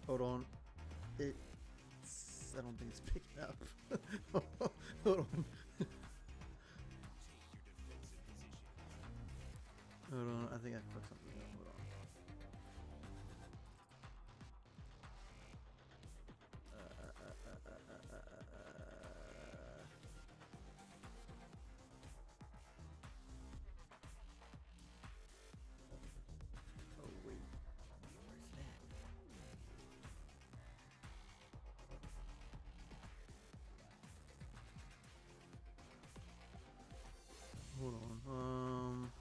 Hold on. I don't think it's picking up. Hold on. Hold on. I think I fucked something up. Hold on. Oh wait. Where's that? Hold on.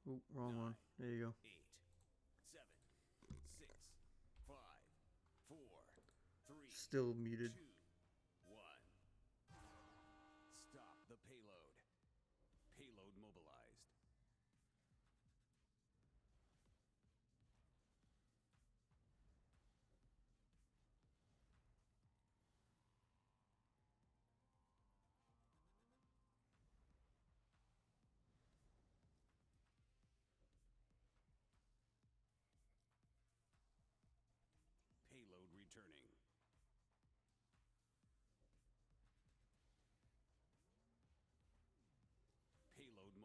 Oh, wrong one. There you go. Still muted. Stop the payload. Payload mobilized. Payload returning. Payload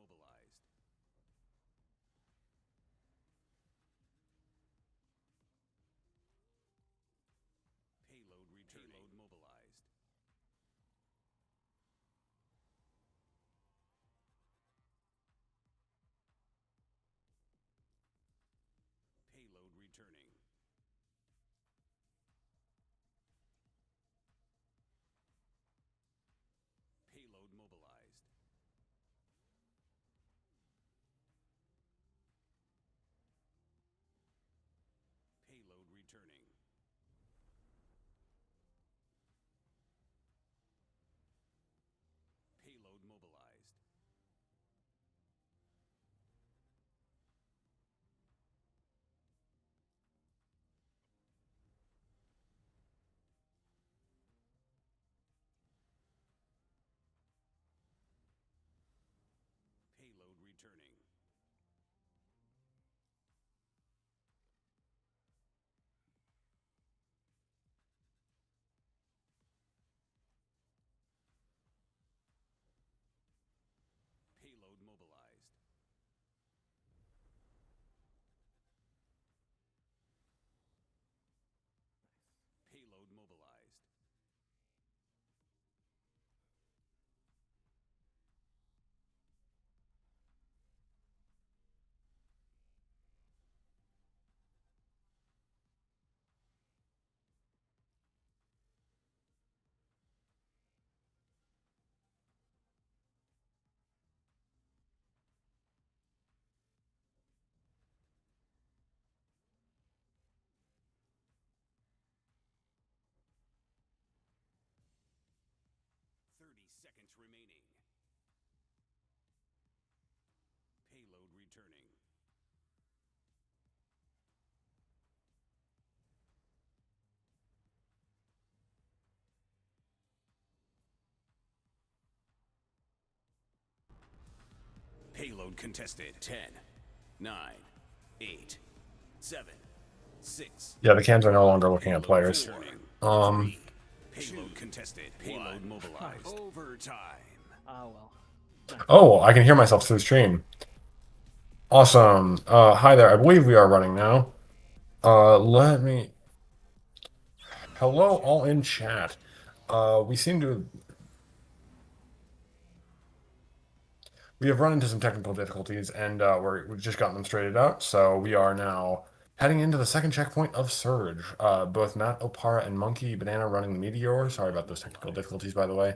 mobilized. Payload returning. Payload mobilized. Payload returning. Payload mobilized. Payload returning. Payload mobilized. Payload returning. Payload mobilized. Payload mobilized. Seconds remaining. Payload returning. Payload contested. 10, 9, 8, 7, 6. Yeah, the cams are no longer looking at players. Payload contested. Payload mobilized. Overtime. Oh well. Oh, I can hear myself through the stream. Awesome. Hi there. I believe we are running now. Let me... Hello, all in chat. We seem to... We have run into some technical difficulties, and we've just gotten them straightened out, so we are now heading into the second checkpoint of Surge. Both MattOpara and monkeybanana running the Meteor. Sorry about those technical difficulties, by the way.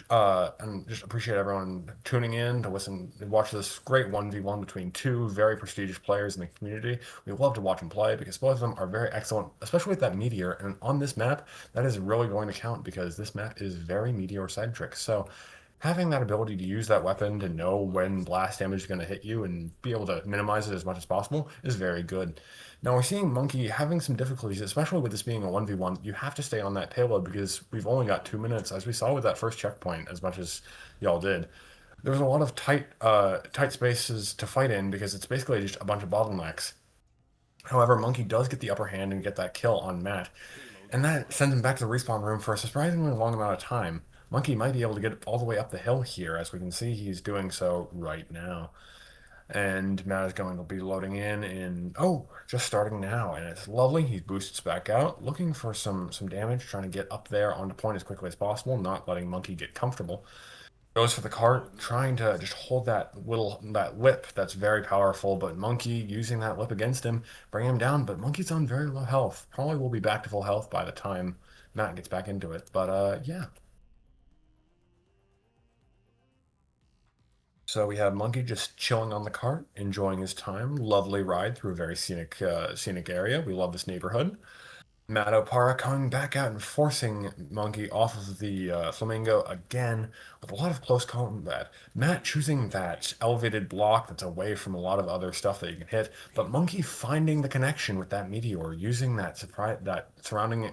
And just appreciate everyone tuning in to listen and watch this great 1v1 between two very prestigious players in the community. We love to watch them play because both of them are very excellent, especially with that Meteor. And on this map, that is really going to count because this map is very Meteor-centric. So having that ability to use that weapon to know when blast damage is going to hit you and be able to minimize it as much as possible is very good. Now we're seeing Monkey having some difficulties, especially with this being a 1v1. You have to stay on that payload because we've only got 2 minutes, as we saw with that first checkpoint, as much as y'all did. There was a lot of tight spaces to fight in because it's basically just a bunch of bottlenecks. However, Monkey does get the upper hand and get that kill on Matt, Payload and that acquired. sends him back to the respawn room for a surprisingly long amount of time. Monkey might be able to get all the way up the hill here, as we can see he's doing so right now. And Matt is going to be loading in, just starting now, and it's lovely. He boosts back out, looking for some damage, trying to get up there onto point as quickly as possible, not letting Monkey get comfortable. Goes for the Payload cart, trying to mobilized. just hold that lip that's very powerful, but Monkey using that lip against him, bring him down, but Monkey's on very low health. Probably will be back to full health by the time Matt gets back into it. But yeah. So we have Monkey just chilling on the cart, enjoying his time. Lovely ride through a very scenic area. We love this neighborhood. MattOpara coming back out and forcing Monkey off of the Flamingo again with a lot of close combat. Matt choosing that elevated block that's away from a lot of other stuff that you can hit, but Payload Monkey finding the connection with that meteor, using that surrounding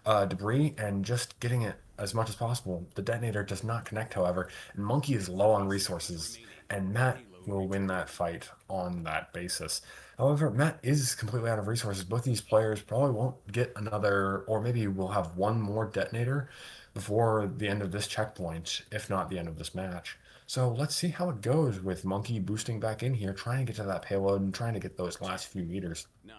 debris and just getting it as much as possible. The detonator does not connect, however, and Monkey is low on 5 seconds resources, remaining. and Matt Payload will win returning. that fight on that basis. However, Matt is completely out of resources. Both these players probably won't get another, or maybe we'll have one more detonator before the end of this checkpoint, if not the end of this match. So let's see how it goes with Monkey boosting back in here, trying to get to that payload and trying to get those 10, last few meters. 9,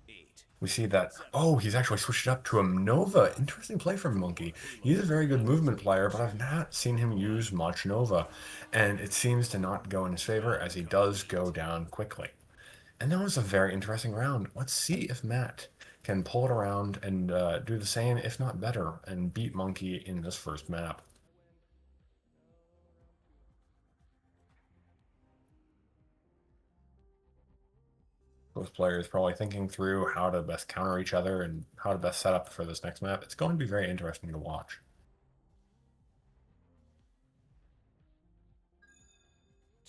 8, We see that, 7, oh, he's actually switched it up to a Nova. 5, Interesting play from 4. Monkey. He's a Payload very good movement player, but I've uninstated. not seen him 1. use much Nova, and it seems to not go in his favor as he Round does complete. go down quickly. And that was a very interesting round. Let's see if Matt can pull it around and do the same, if not better, and beat Monkey in this first map. Both players probably thinking through how to best counter each other and how to best set up for this next map. It's going to be very interesting to watch.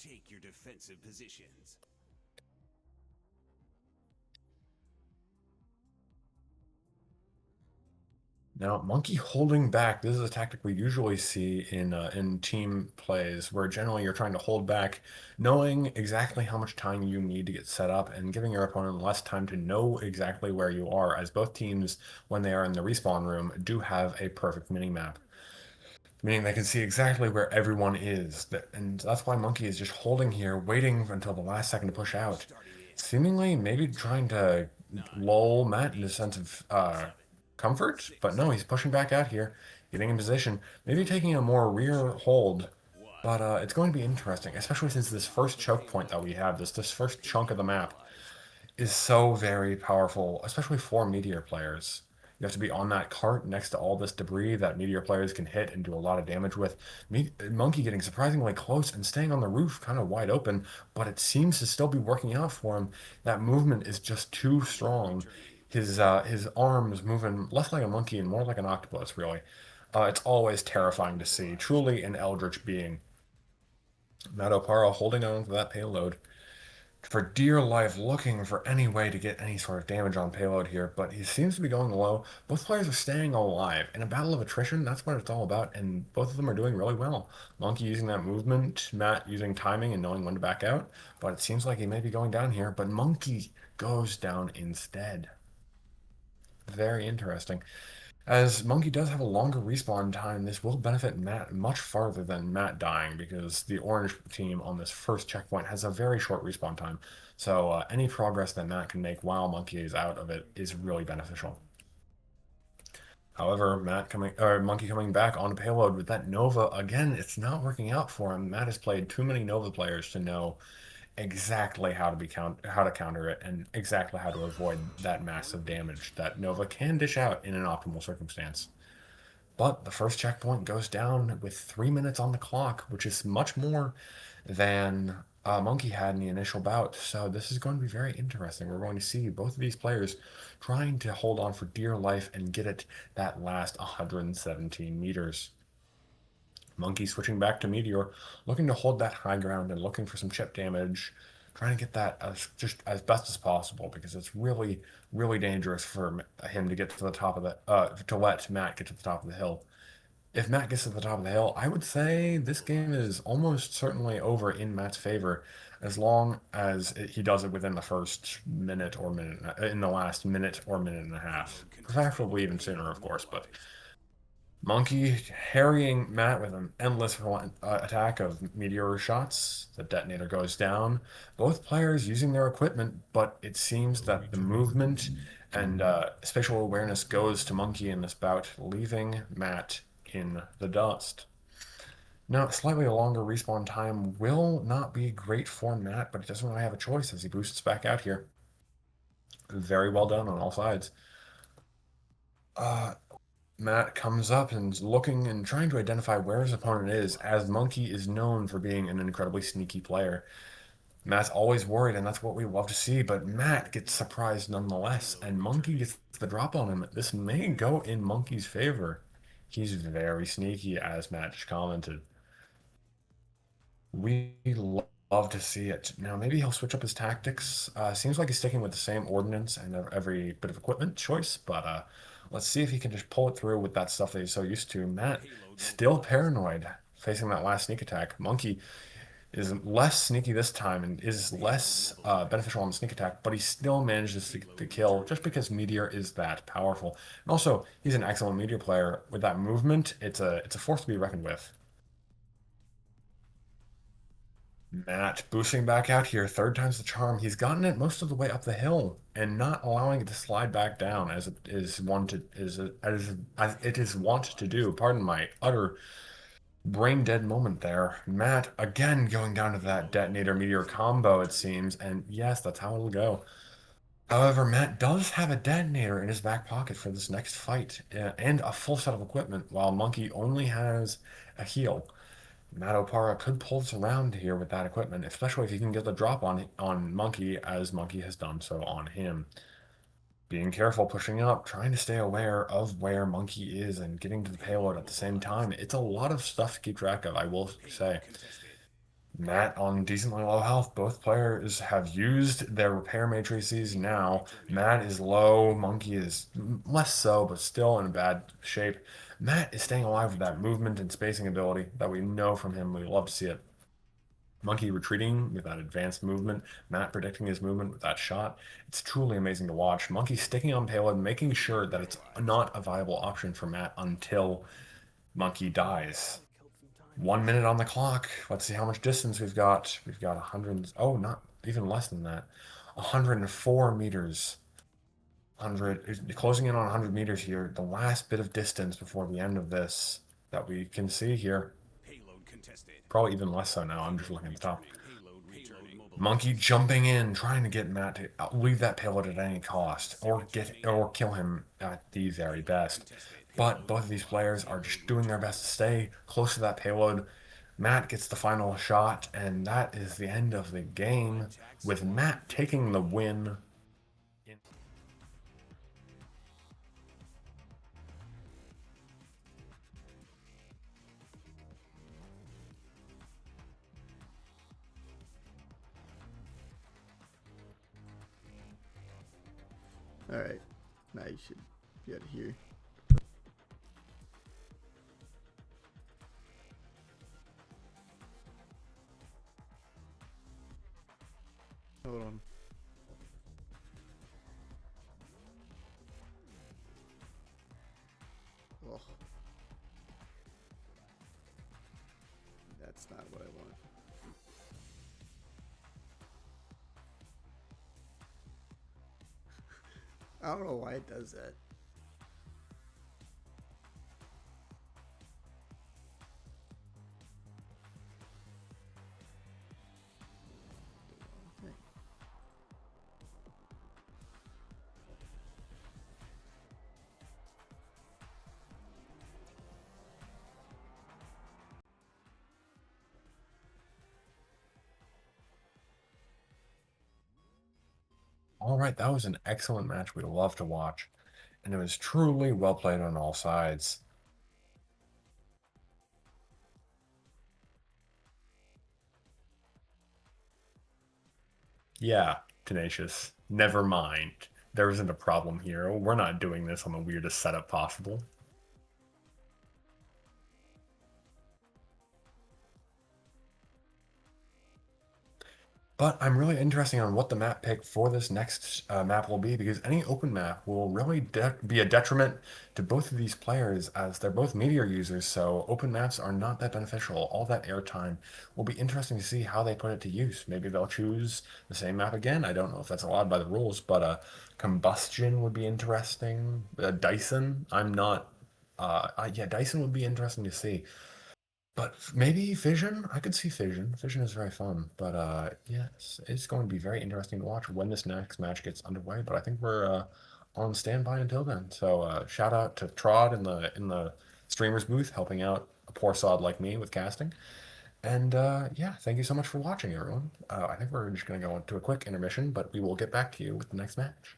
Take your defensive positions. Now, Monkey holding back, this is a tactic we usually see in team plays, where generally you're trying to hold back, knowing exactly how much time you need to get set up and giving your opponent less time to know exactly where you are, as both teams, when they are in the respawn room, do have a perfect mini-map, meaning they can see exactly where everyone is. And that's why Monkey is just holding here, waiting until the last second to push out, Starting in seemingly maybe 10, trying to 9, lull Matt into a 8, sense of 7, comfort, but 6. no, he's pushing back out here, getting in position, maybe taking a more rear Initial. hold. 1. But it's going to be interesting, especially since this first The choke point that payload. we have, this first chunk of the Payload map, mobilized. is so very powerful, especially for Meteor players. You have to be on that cart next to all this debris that Meteor players can hit and do a lot of damage with. Monkey getting surprisingly close and staying on the roof kind of wide open, but it seems to still be working out for him. That movement is just too Payload strong. returning. His arms moving less like a monkey and more like an octopus, really. It's always Payload terrifying to see. mobilized. Truly an eldritch being. MattOpara holding on to that payload for dear life, looking for any way to get any sort of damage on payload here, but he seems to be going low. Both players are staying alive. In a battle of attrition, that's what it's all about, and both of them are doing really well. Monkey using that movement, Matt using timing and knowing when to back out, but it seems like he may be going down here, but Monkey goes down instead. Very interesting. As Monkey does have a longer respawn time, this will benefit Matt much farther than Matt dying because the orange team on this first checkpoint has a very short respawn time. So any progress that Matt can make while Monkey is out of it is really beneficial. However, Monkey coming back on payload with that Nova again, it's not working out for him. Matt has played too many Nova players to know exactly how to counter it and exactly how to avoid that massive damage that Nova can dish out in an optimal circumstance. But the first checkpoint goes down with 3 minutes on the clock, which is much more than Monkey had in the initial bout. So this is going to be very interesting. We're going to see both of these players trying to hold on for dear life and get it that last 117 meters. Monkey switching back to Meteor, looking to hold that high ground and looking for some chip damage, trying to get that as just as best as possible because it's really, really dangerous for him to get to the top of to let Matt get to the top of the hill. If Matt gets to the top of the hill, I would say this game is almost certainly over in Matt's favor, as long as he does it within the first minute or in the last minute or minute and a half. Preferably even sooner, of course, but Monkey harrying Matt with an endless attack of meteor shots. The detonator goes down. Both players using their equipment, but it seems that the movement and spatial awareness goes to Monkey in this bout, leaving Matt in the dust. Now, slightly longer respawn time will not be great for Matt, but he doesn't really have a choice as he boosts back out here. Very well done on all sides. Matt comes up and is looking and trying to identify where his opponent is, as Monkey is known for being an incredibly sneaky player. Matt's always worried, and that's what we love to see, but Matt gets surprised nonetheless, and Monkey gets the drop on him. This may go in Monkey's favor. He's very sneaky, as Matt just commented. We love to see it. Now, maybe he'll switch up his tactics. Seems like he's sticking with the same ordnance and every bit of equipment choice, but let's see if he can just pull it through with that stuff that he's so used to. Matt, still paranoid, facing that last sneak attack. Monkey is less sneaky this time and is less beneficial on the sneak attack, but he still manages to kill just because Meteor is that powerful. And also, he's an excellent Meteor player. With that movement, it's a force to be reckoned with. Matt boosting back out here, third time's the charm. He's gotten it most of the way up the hill and not allowing it to slide back down as it is wont to do. Pardon my utter brain dead moment there. Matt again going down to that detonator meteor combo, it seems, and yes, that's how it'll go. However, Matt does have a detonator in his back pocket for this next fight and a full set of equipment, while Monkey only has a heal. MattOpara could pull this around here with that equipment, especially if he can get the drop on Monkey, as Monkey has done so on him. Being careful, pushing up, trying to stay aware of where Monkey is and getting to the payload at the same time. It's a lot of stuff to keep track of, I will say. Matt on decently low health. Both players have used their repair matrices now. Matt is low. Monkey is less so, but still in bad shape. Matt is staying alive with that movement and spacing ability that we know from him. We love to see it. Monkey retreating with that advanced movement. Matt predicting his movement with that shot. It's truly amazing to watch. Monkey sticking on payload, making sure that it's not a viable option for Matt until Monkey dies. 1 minute on the clock. Let's see how much distance we've got. We've got 100. Oh, not even less than that. 104 meters. 100, closing in on 100 meters here. The last bit of distance before the end of this that we can see here. Probably even less so now. I'm just looking at the top. Monkey jumping in, trying to get Matt to leave that payload at any cost, or kill him at the very best. But both of these players are just doing their best to stay close to that payload. Matt gets the final shot, and that is the end of the game, with Matt taking the win. Alright, now you should be out of here. Hold on. Oh. That's not what I want. I don't know why it does that. All right, that was an excellent match we love to watch, and it was truly well played on all sides. Yeah, Tenacious, never mind. There isn't a problem here. We're not doing this on the weirdest setup possible. But I'm really interested on what the map pick for this next map will be, because any open map will really be a detriment to both of these players, as they're both meteor users, so open maps are not that beneficial. All that airtime will be interesting to see how they put it to use. Maybe they'll choose the same map again. I don't know if that's allowed by the rules, but combustion would be interesting. Dyson, I'm not. Yeah, Dyson would be interesting to see. But maybe Fission? I could see Fission. Fission is very fun. But yes, it's going to be very interesting to watch when this next match gets underway. But I think we're on standby until then. So shout out to Trod in the streamers booth, helping out a poor sod like me with casting. And yeah, thank you so much for watching, everyone. I think we're just going to go into a quick intermission, but we will get back to you with the next match.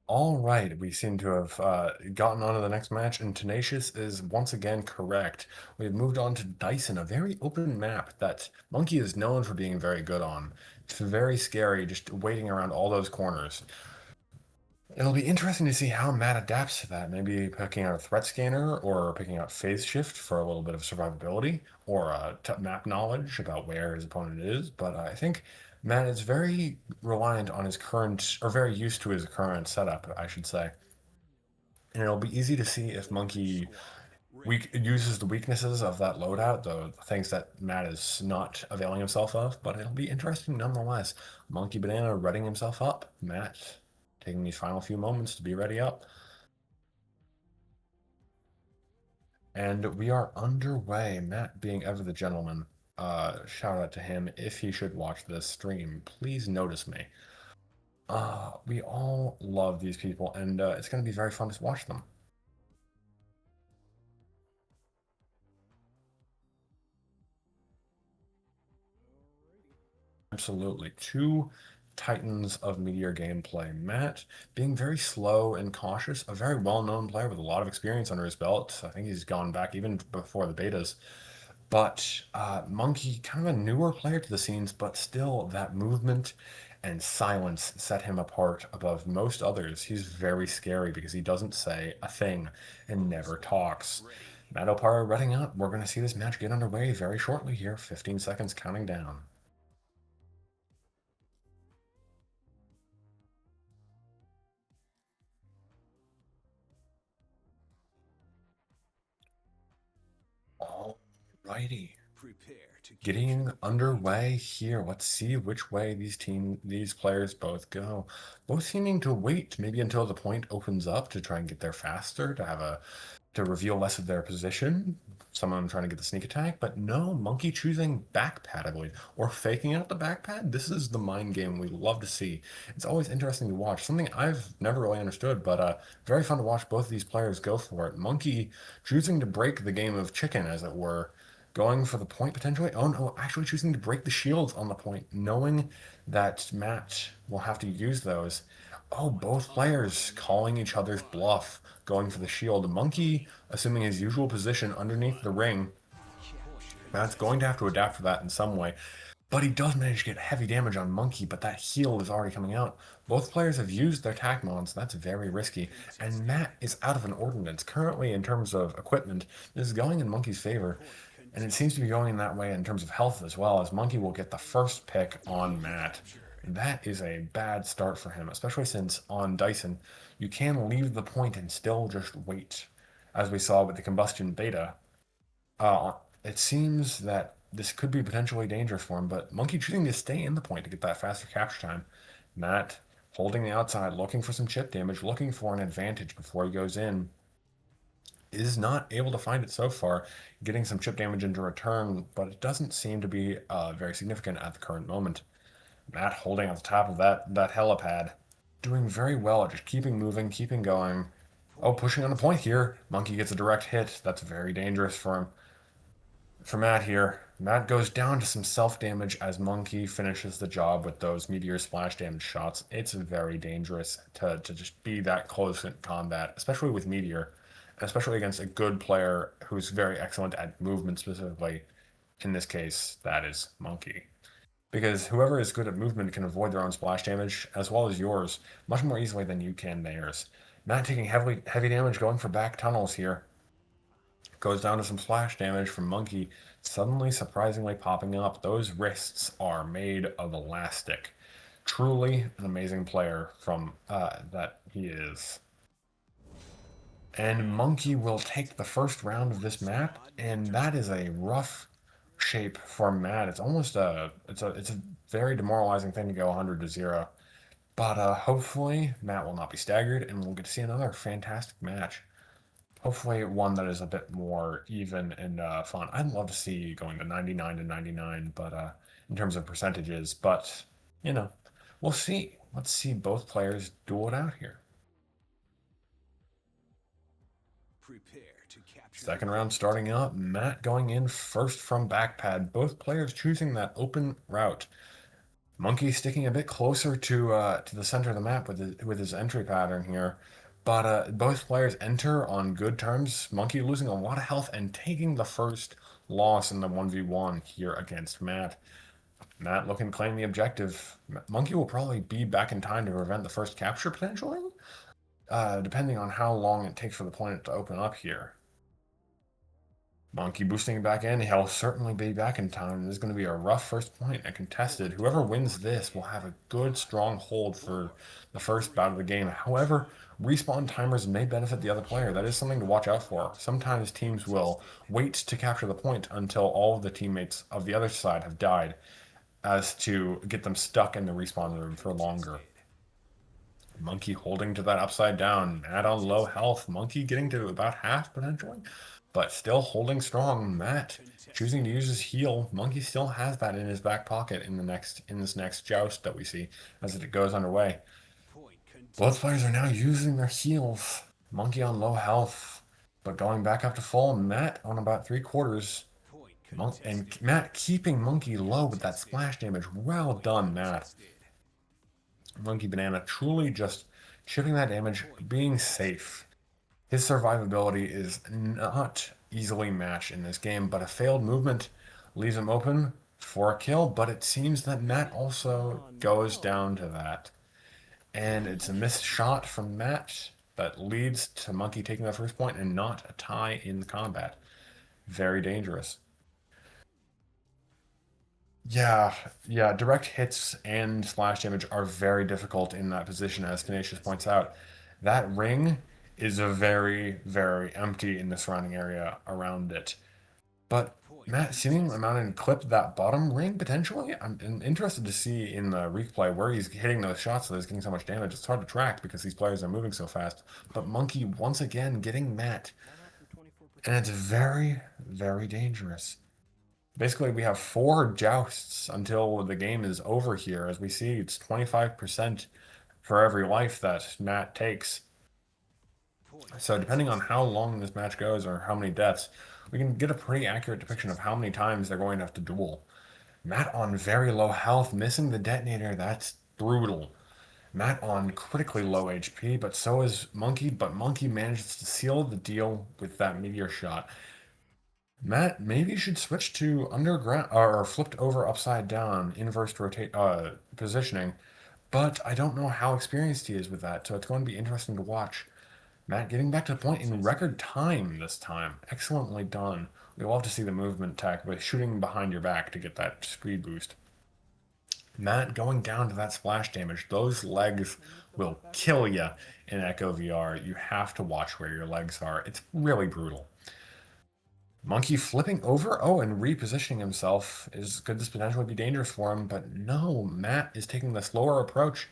All right, we seem to have gotten on to the next match, and Tenacious is once again correct. We've moved on to Dyson, a very open map that Monkey is known for being very good on. It's very scary just waiting around all those corners. It'll be interesting to see how Matt adapts to that. Maybe picking out a threat scanner or picking out phase shift for a little bit of survivability or map knowledge about where his opponent is. But I think Matt is very reliant on his current, or very used to his current setup, I should say. And it'll be easy to see if Monkey uses the weaknesses of that loadout, the things that Matt is not availing himself of. But it'll be interesting nonetheless. Monkey Banana readying himself up. Matt taking these final few moments to be ready up. And we are underway. Matt being ever the gentleman. Shout out to him if he should watch this stream. Please notice me. We all love these people, and it's going to be very fun to watch them. Absolutely. Two titans of Meteor gameplay. Matt being very slow and cautious, a very well-known player with a lot of experience under his belt. I think he's gone back even before the betas. But Monkey, kind of a newer player to the scenes, but still that movement and silence set him apart above most others. He's very scary because he doesn't say a thing and never talks. MattOpara reading up. We're going to see this match get underway very shortly here. 15 seconds counting down. Alrighty. Prepare to Getting underway here. Let's see which way these players both go. Both seeming to wait maybe until the point opens up to try and get there faster, to reveal less of their position. Some of them trying to get the sneak attack, but no, Monkey choosing backpad, I believe, or faking out the backpad. This is the mind game we love to see. It's always interesting to watch. Something I've never really understood, but very fun to watch both of these players go for it. Monkey choosing to break the game of chicken, as it were, going for the point potentially. Oh no, actually choosing to break the shields on the point, knowing that Matt will have to use those. Oh, both players calling each other's bluff, going for the shield. Monkey assuming his usual position underneath the ring, Matt's going to have to adapt to that in some way. But he does manage to get heavy damage on Monkey, but that heal is already coming out. Both players have used their tac mons, that's very risky. And Matt is out of an ordnance. Currently, in terms of equipment, this is going in Monkey's favor. And it seems to be going that way in terms of health as well, as Monkey will get the first pick on Matt. That is a bad start for him, especially since on Dyson, you can leave the point and still just wait. As we saw with the combustion beta, uh, it seems that this could be potentially dangerous for him, but Monkey choosing to stay in the point to get that faster capture time. Matt holding the outside, looking for some chip damage, looking for an advantage before he goes in. Is not able to find it so far, getting some chip damage into return, but it doesn't seem to be very significant at the current moment. Matt holding at the top of that helipad, doing very well at just keeping moving, keeping going. Oh, pushing on a point here. Monkey gets a direct hit. That's very dangerous for him. For Matt here, Matt goes down to some self-damage as Monkey finishes the job with those meteor splash damage shots. It's very dangerous to just be that close in combat, especially with meteor, and especially against a good player who's very excellent at movement specifically. In this case, that is Monkey. Because whoever is good at movement can avoid their own splash damage, as well as yours, much more easily than you can theirs. Matt taking heavy damage, going for back tunnels here. Goes down to some splash damage from Monkey, suddenly surprisingly popping up. Those wrists are made of elastic. Truly an amazing player from that he is. And Monkey will take the first round of this map, and that is a rough shape for Matt. It's almost it's a very demoralizing thing to go 100 to 0. But hopefully Matt will not be staggered, and we'll get to see another fantastic match. Hopefully one that is a bit more even and fun. I'd love to see going to 99 to 99, but in terms of percentages. But you know, we'll see. Let's see both players duel it out here. Prepare to capture Second round starting up. Matt going in first from backpad. Both players choosing that open route. Monkey sticking a bit closer to the center of the map with his entry pattern here. But both players enter on good terms. Monkey losing a lot of health and taking the first loss in the 1v1 here against Matt. Matt looking to claim the objective. Monkey will probably be back in time to prevent the first capture potentially, depending on how long it takes for the point to open up here. Monkey boosting back in. He'll certainly be back in time. This is going to be a rough first point and contested. Whoever wins this will have a good, strong hold for the first bout of the game. However, respawn timers may benefit the other player. That is something to watch out for. Sometimes teams will wait to capture the point until all of the teammates of the other side have died, as to get them stuck in the respawn room for longer. Monkey holding to that upside down. Matt on low health. Monkey getting to about half potentially, but still holding strong. Matt choosing to use his heal. Monkey still has that in his back pocket in this next joust that we see as it goes underway. Both players are now using their heals. Monkey on low health, but going back up to full. Matt on about 3/4. And Matt keeping Monkey low with that splash damage. Well done, Matt. monkeybanana truly just chipping that damage, being safe. His survivability is not easily matched in this game, but a failed movement leaves him open for a kill, but it seems that Matt also goes down to that. And it's a missed shot from Matt that leads to Monkey taking the first point and not a tie in the combat. Very dangerous. Yeah, direct hits and splash damage are very difficult in that position, as Tenacious points out. That ring is a very, very empty in the surrounding area around it. But Matt seemingly mounted and clipped that bottom ring, potentially. I'm interested to see in the replay where he's hitting those shots that is getting so much damage. It's hard to track because these players are moving so fast. But Monkey, once again, getting Matt. And it's very, very dangerous. Basically, we have 4 jousts until the game is over here. As we see, it's 25% for every life that Matt takes. So depending on how long this match goes or how many deaths, we can get a pretty accurate depiction of how many times they're going to have to duel. Matt on very low health, missing the detonator. That's brutal. Matt on critically low HP, but so is Monkey. But Monkey manages to seal the deal with that meteor shot. Matt maybe should switch to underground or flipped over upside down, inverse rotate positioning, but I don't know how experienced he is with that, so it's going to be interesting to watch. Matt getting back to the point in record time this time. Excellently done. We love to see the movement tech by shooting behind your back to get that speed boost. Matt going down to that splash damage. Those legs will kill you in Echo VR. You have to watch where your legs are. It's really brutal. Monkey flipping over, oh, and repositioning himself could this potentially be dangerous for him, but no, Matt is taking the slower approach.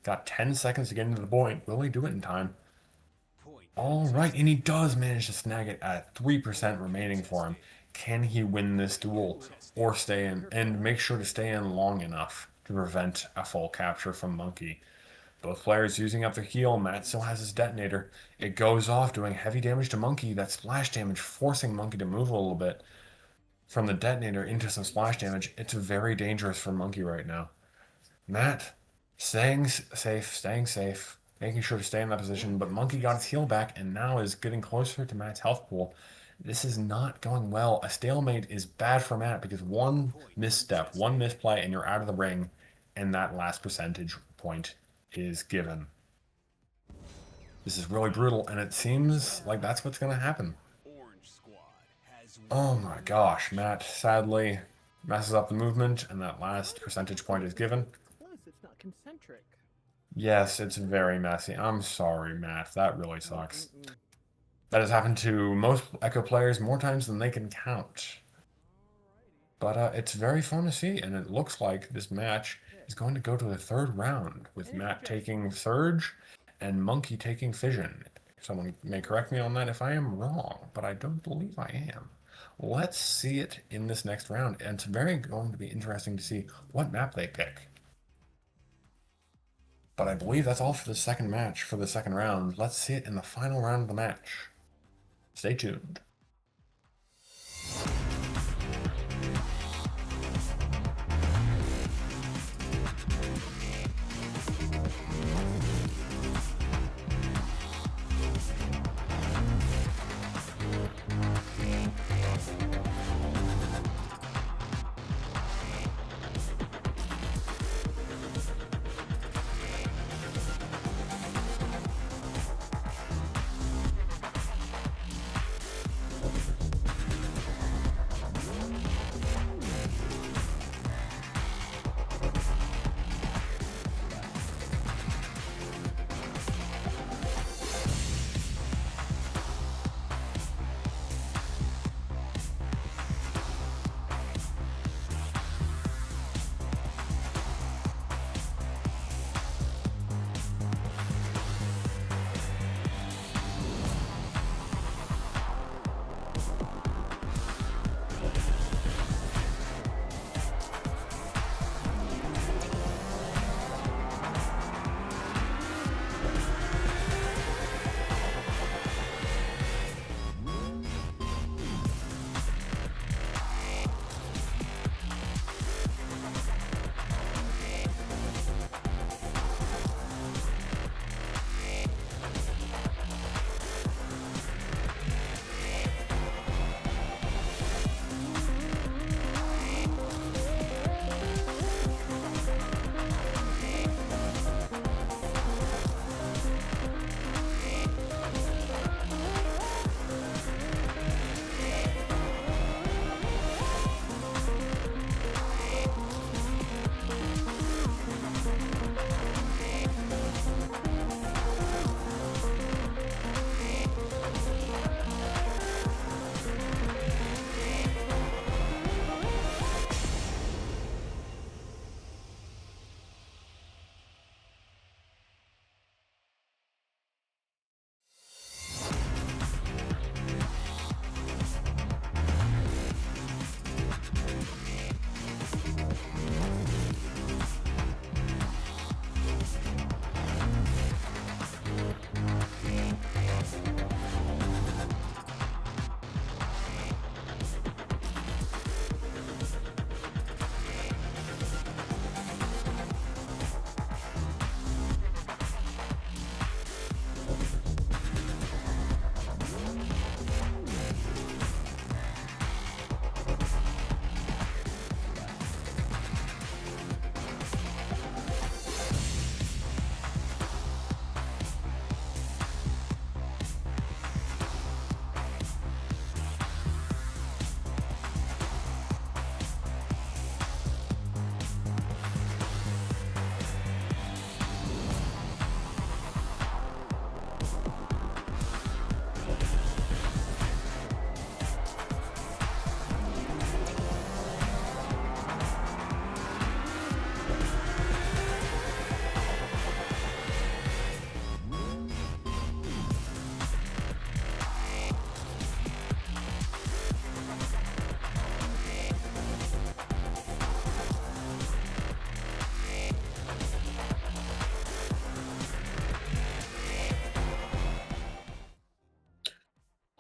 Got 10 seconds to get into the point. Will he do it in time? All right, and he does manage to snag it at 3% remaining for him. Can he win this duel or stay in and make sure to stay in long enough to prevent a full capture from Monkey? Both players using up their heal. Matt still has his detonator. It goes off, doing heavy damage to Monkey. That splash damage forcing Monkey to move a little bit from the detonator into some splash damage. It's very dangerous for Monkey right now. Matt staying safe, making sure to stay in that position, but Monkey got his heal back and now is getting closer to Matt's health pool. This is not going well. A stalemate is bad for Matt because one misstep, one misplay, and you're out of the ring, and that last percentage point is given. This is really brutal, and it seems like that's what's going to happen. Oh my gosh, Matt sadly messes up the movement, and that last percentage point is given. Plus, it's not concentric. Yes, it's very messy. I'm sorry, Matt. That really sucks. That has happened to most Echo players more times than they can count. But it's very fun to see, and it looks like this match is going to go to the third round, with Matt taking Surge and Monkey taking Fission. Someone may correct me on that if I am wrong, but I don't believe I am. Let's see it in this next round, and it's going to be interesting to see what map they pick. But I believe that's all for the second match, for the second round. Let's see it in the final round of the match. Stay tuned.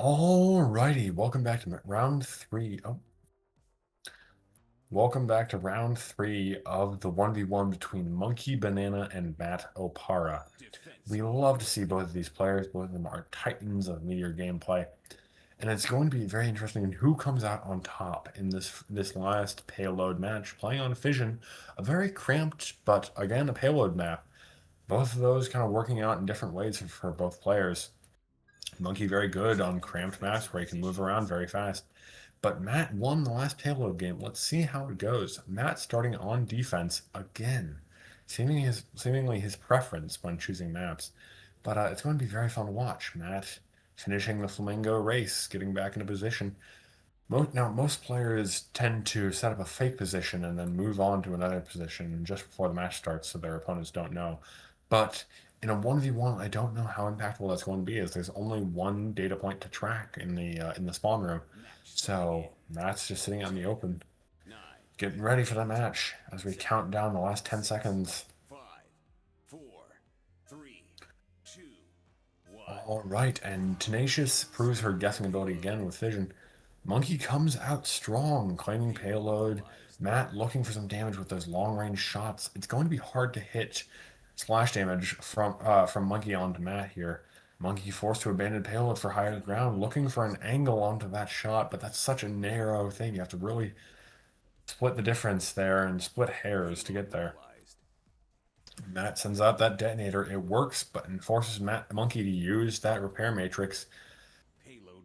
Alrighty, welcome back to round 3. Oh, welcome back to round 3 of the 1v1 between monkeybanana and MattOpara. We love to see both of these players. Both of them are titans of meteor gameplay, and it's going to be very interesting in who comes out on top in this last payload match, playing on Fission, a very cramped but again a payload map. Both of those kind of working out in different ways for both players. Monkey very good on cramped maps where he can move around very fast. But Matt won the last payload game. Let's see how it goes. Matt starting on defense again, seemingly his preference when choosing maps. But it's going to be very fun to watch. Matt finishing the Flamingo race, getting back into position. Most players tend to set up a fake position and then move on to another position just before the match starts so their opponents don't know. But in a 1v1, I don't know how impactful that's going to be, as there's only one data point to track in the spawn room. So Matt's just sitting out in the open, getting ready for the match as we count down the last 10 seconds. 5, 4, 3, 2, 1. All right, and Tenacious proves her guessing ability again with Fission. Monkey comes out strong, claiming payload. Matt looking for some damage with those long-range shots. It's going to be hard to hit splash damage from Monkey onto Matt here. Monkey forced to abandon payload for higher ground, looking for an angle onto that shot, but that's such a narrow thing. You have to really split the difference there and split hairs to get there. Matt sends out that detonator. It works, but it forces Monkey to use that repair matrix.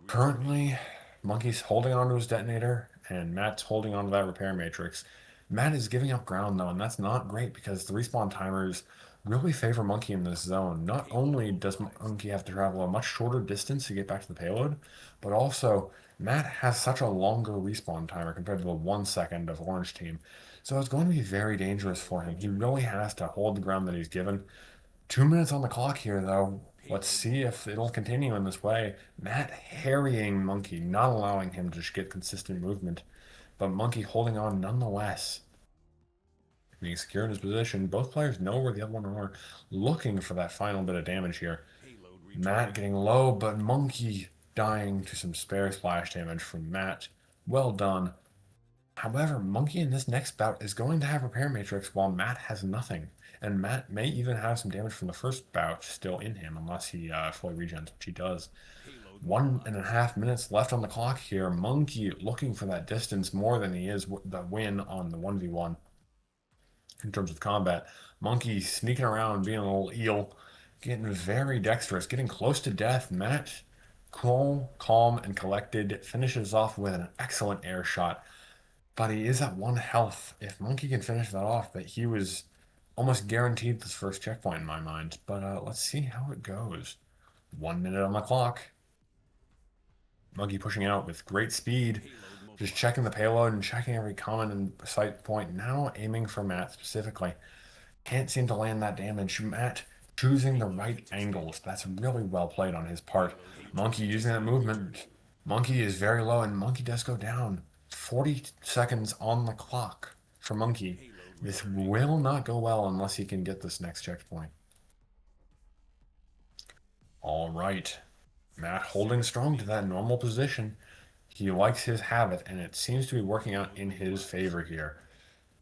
Currently, Monkey's holding onto his detonator, and Matt's holding onto that repair matrix. Matt is giving up ground, though, and that's not great because the respawn timers really favor Monkey in this zone. Not only does Monkey have to travel a much shorter distance to get back to the payload, but also Matt has such a longer respawn timer compared to the 1 second of Orange Team. So it's going to be very dangerous for him. He really has to hold the ground that he's given. 2 minutes on the clock here, though. Let's see if it'll continue in this way. Matt harrying Monkey, not allowing him to just get consistent movement, but Monkey holding on nonetheless. Being secure in his position, both players know where the other one are, looking for that final bit of damage here. Matt getting low, but Monkey dying to some spare splash damage from Matt. Well done. However, Monkey in this next bout is going to have repair matrix while Matt has nothing. And Matt may even have some damage from the first bout still in him, unless he fully regens, which he does. 1.5 minutes left on the clock here. Monkey looking for that distance more than he is the win on the 1v1 in terms of combat. Monkey sneaking around, being a little eel, getting very dexterous, getting close to death. Matt, cool, calm, and collected, finishes off with an excellent air shot. But he is at 1 health. If Monkey can finish that off, that he was almost guaranteed this first checkpoint in my mind. But let's see how it goes. 1 minute on the clock. Monkey pushing out with great speed. Just checking the payload and checking every common and sight point. Now aiming for Matt specifically. Can't seem to land that damage. Matt choosing the right angles. That's really well played on his part. Monkey using that movement. Monkey is very low, and Monkey does go down. 40 seconds on the clock for Monkey. This will not go well unless he can get this next checkpoint. All right. Matt holding strong to that normal position. He likes his habit, and it seems to be working out in his favor here.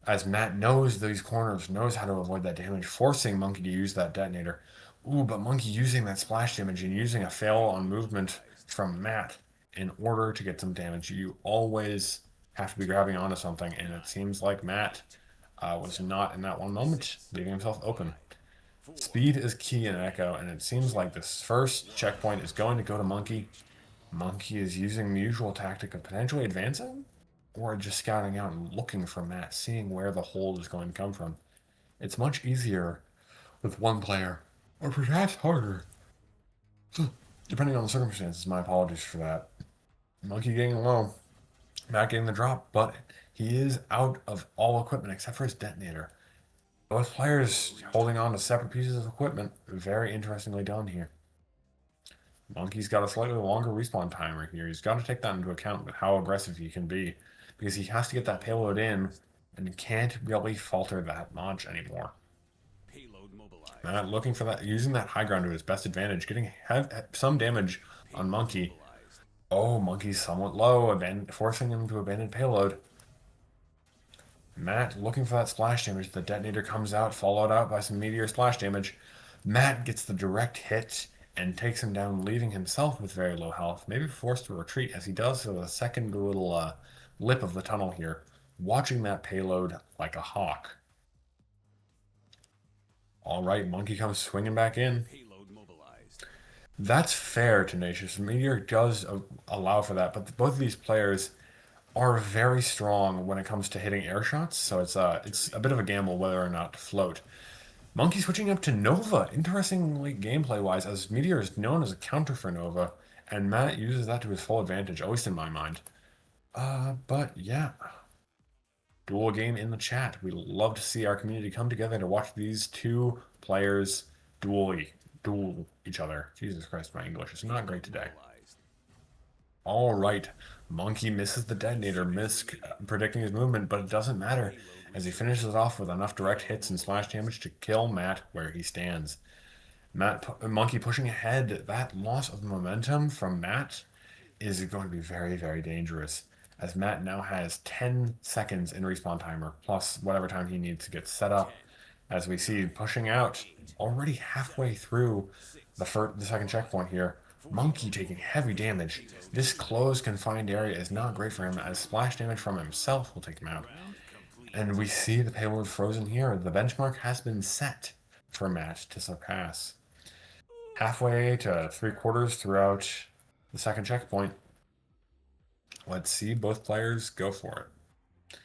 As Matt knows these corners, knows how to avoid that damage, forcing Monkey to use that detonator. Ooh, but Monkey using that splash damage and using a fail on movement from Matt in order to get some damage. You always have to be grabbing onto something, and it seems like Matt was not in that one moment, leaving himself open. Speed is key in Echo, and it seems like this first checkpoint is going to go to Monkey. Monkey is using the usual tactic of potentially advancing, or just scouting out and looking for Matt, seeing where the hold is going to come from. It's much easier with one player, or perhaps harder, depending on the circumstances. My apologies for that. Monkey getting low, Matt getting the drop, but he is out of all equipment except for his detonator. Both players holding on to separate pieces of equipment. Very interestingly done here. Monkey's got a slightly longer respawn timer here. He's got to take that into account with how aggressive he can be, because he has to get that payload in and can't really falter that much anymore. Matt looking for that, using that high ground to his best advantage, getting some damage on Monkey. Oh, Monkey's somewhat low, forcing him to abandon payload. Matt looking for that splash damage. The detonator comes out, followed out by some meteor splash damage. Matt gets the direct hit and takes him down, leaving himself with very low health, maybe forced to retreat as he does to the second little lip of the tunnel here, watching that payload like a hawk. All right, Monkey comes swinging back in. Payload mobilized. That's fair, Tenacious. Meteor does allow for that, but both of these players are very strong when it comes to hitting air shots, so it's a bit of a gamble whether or not to float. Monkey switching up to Nova, interestingly gameplay-wise, as Meteor is known as a counter for Nova, and Matt uses that to his full advantage, at least in my mind. But yeah. Duel game in the chat. We love to see our community come together to watch these two players duel each other. Jesus Christ, my English is not great today. Mobilized. All right, Monkey misses the detonator, predicting his movement, but it doesn't matter as he finishes it off with enough direct hits and splash damage to kill Matt where he stands. Monkey pushing ahead. That loss of momentum from Matt is going to be very, very dangerous, as Matt now has 10 seconds in respawn timer, plus whatever time he needs to get set up. As we see pushing out, already halfway through the second checkpoint here. Monkey taking heavy damage. This closed, confined area is not great for him, as splash damage from himself will take him out. And we see the payload frozen here. The benchmark has been set for Matt to surpass. Halfway to 3/4 throughout the second checkpoint. Let's see both players go for it.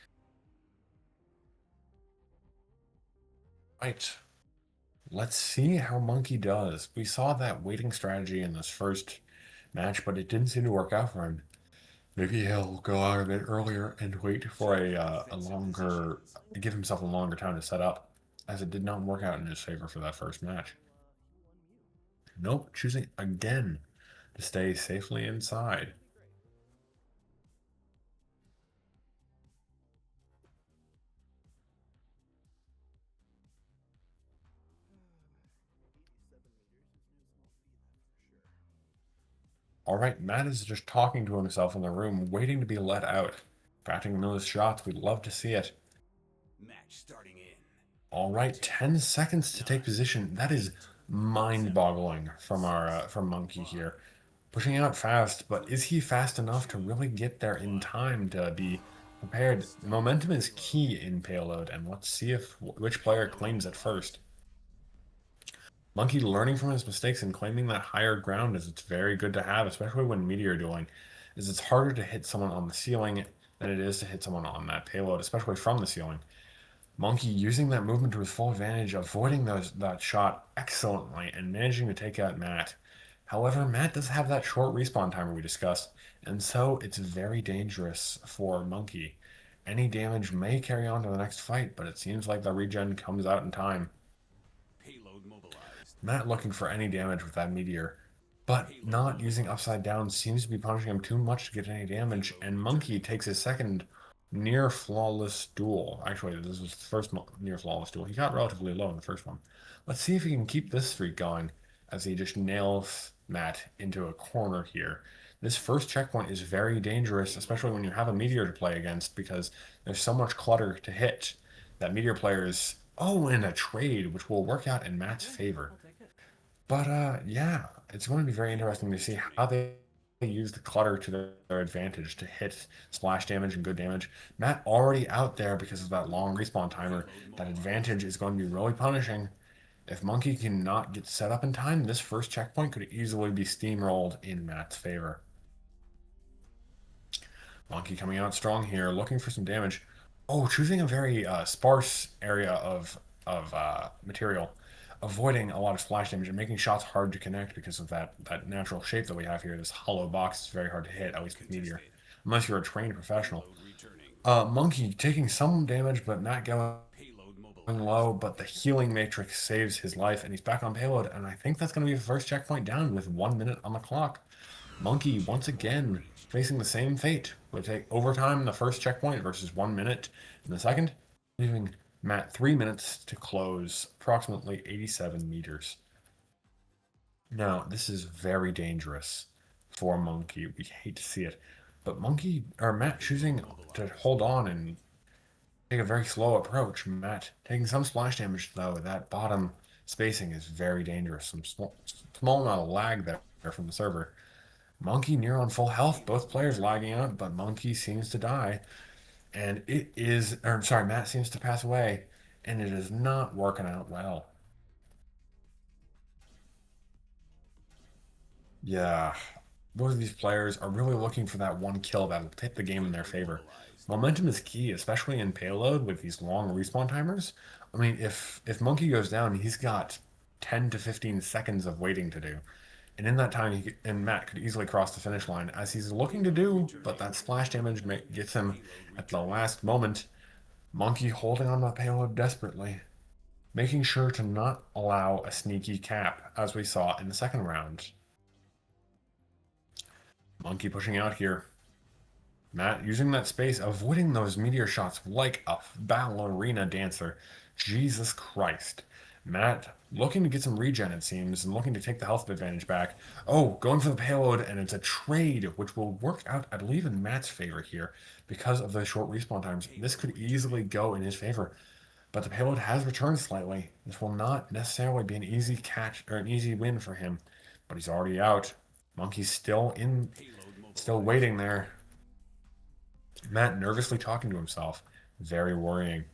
Right. Let's see how Monkey does. We saw that waiting strategy in this first match, but it didn't seem to work out for him. Maybe he'll go out a bit earlier and wait for give himself a longer time to set up, as it did not work out in his favor for that first match. Nope, choosing again to stay safely inside. All right, Matt is just talking to himself in the room, waiting to be let out. Batting those shots, we'd love to see it. Match starting in. All right, 10 seconds to take position. That is mind-boggling from Monkey here. Pushing out fast, but is he fast enough to really get there in time to be prepared? Momentum is key in payload, and let's see which player claims it first. Monkey learning from his mistakes and claiming that higher ground is it's very good to have, especially when meteor dueling, is it's harder to hit someone on the ceiling than it is to hit someone on that payload, especially from the ceiling. Monkey using that movement to his full advantage, avoiding that shot excellently, and managing to take out Matt. However, Matt does have that short respawn timer we discussed, and so it's very dangerous for Monkey. Any damage may carry on to the next fight, but it seems like the regen comes out in time. Payload mobilized. Matt looking for any damage with that meteor, but not using upside down seems to be punishing him too much to get any damage, and Monkey takes his second near flawless duel. Actually, this was the first near flawless duel. He got relatively low in the first one. Let's see if he can keep this streak going as he just nails Matt into a corner here. This first checkpoint is very dangerous, especially when you have a meteor to play against, because there's so much clutter to hit that meteor players. Oh, and a trade, which will work out in Matt's favor. But yeah, it's going to be very interesting to see how they use the clutter to their advantage to hit splash damage and good damage. Matt already out there because of that long respawn timer. That advantage is going to be really punishing. If Monkey cannot get set up in time, this first checkpoint could easily be steamrolled in Matt's favor. Monkey coming out strong here, looking for some damage. Oh, choosing a very sparse area of material, avoiding a lot of splash damage and making shots hard to connect because of that natural shape that we have here. This hollow box is very hard to hit, at least with Meteor, unless you're a trained professional. Monkey taking some damage, but not going low, but the healing matrix saves his life, and he's back on payload, and I think that's going to be the first checkpoint down with 1 minute on the clock. Monkey, once again, facing the same fate. We'll take overtime in the first checkpoint versus 1 minute in the second, leaving Matt 3 minutes to close approximately 87 meters. Now, this is very dangerous for Monkey. We hate to see it. But Matt choosing to hold on and take a very slow approach. Matt taking some splash damage, though. That bottom spacing is very dangerous. Some small amount of lag there from the server. Monkey near on full health. Both players lagging out, but Monkey seems to die. And Matt seems to pass away. And it is not working out well. Yeah, both of these players are really looking for that one kill that'll tip the game in their favor. Momentum is key, especially in payload with these long respawn timers. I mean, if Monkey goes down, he's got 10 to 15 seconds of waiting to do. And in that time, Matt could easily cross the finish line, as he's looking to do, but that splash damage gets him at the last moment. Monkey holding on to the payload desperately, making sure to not allow a sneaky cap, as we saw in the second round. Monkey pushing out here. Matt using that space, avoiding those meteor shots like a ballerina dancer. Jesus Christ. Matt looking to get some regen, it seems, and looking to take the health advantage back. Oh, going for the payload, and it's a trade, which will work out, I believe, in Matt's favor here because of those short respawn times. This could easily go in his favor, but the payload has returned slightly. This will not necessarily be an easy catch or an easy win for him, but he's already out. Monkey's still waiting there. Matt nervously talking to himself. Very worrying.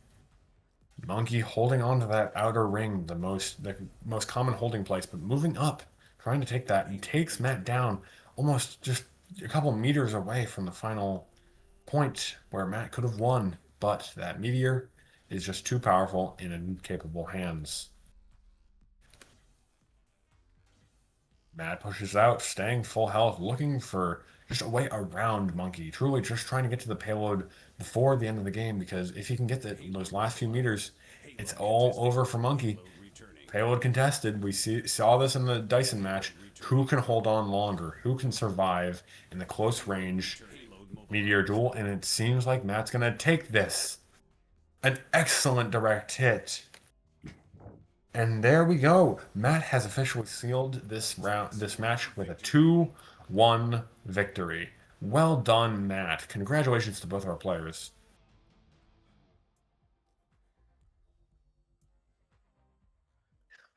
Monkey holding on to that outer ring, the most common holding place, but moving up, trying to take that. He takes Matt down almost just a couple meters away from the final point where Matt could have won, but that meteor is just too powerful in incapable hands. Matt pushes out, staying full health, looking for just a way around Monkey, truly just trying to get to the payload before the end of the game, because if he can get those last few meters, it's all over for Monkey. Payload contested. We saw this in the Dyson match. Who can hold on longer? Who can survive in the close range meteor duel? And it seems like Matt's going to take this. An excellent direct hit. And there we go. Matt has officially sealed this match with a 2-1 victory. Well done, Matt. Congratulations to both our players.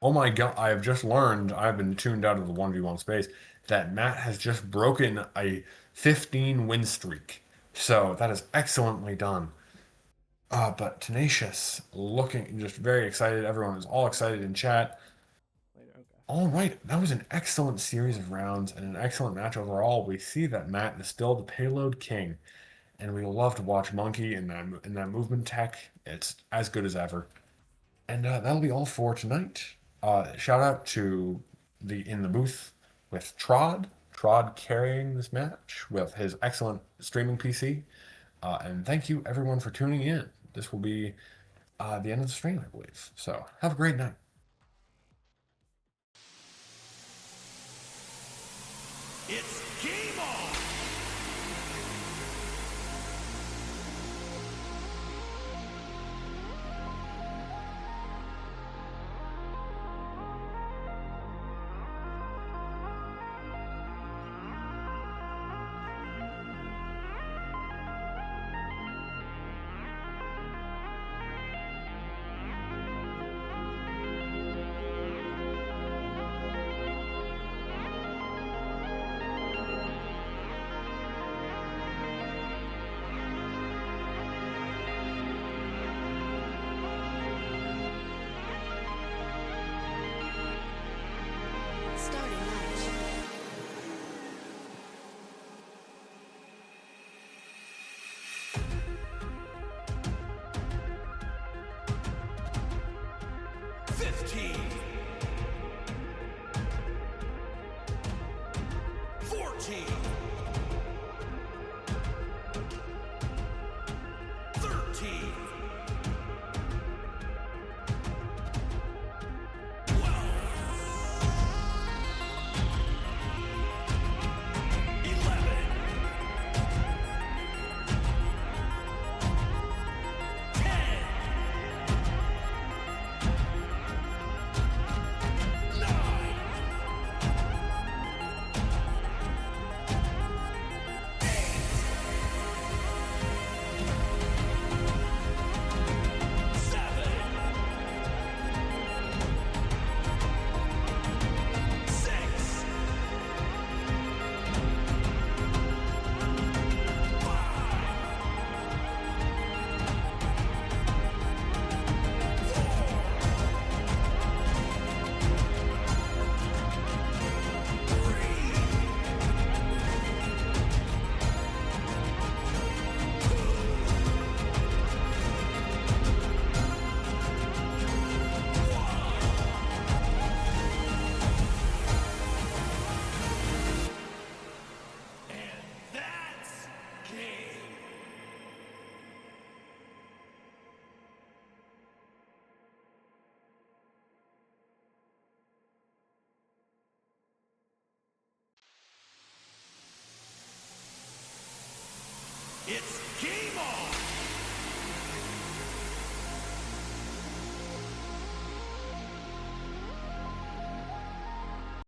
Oh my god, I have just learned, I've been tuned out of the 1v1 space, that Matt has just broken a 15 win streak. So that is excellently done. But Tenacious, looking just very excited. Everyone is all excited in chat. All right, that was an excellent series of rounds and an excellent match overall. We see that Matt is still the payload king, and we love to watch Monkey in that movement tech. It's as good as ever. And that'll be all for tonight. Shout out to in the booth with Trod carrying this match with his excellent streaming PC. And thank you everyone for tuning in. This will be the end of the stream, I believe. So have a great night. It's game on! It's game on!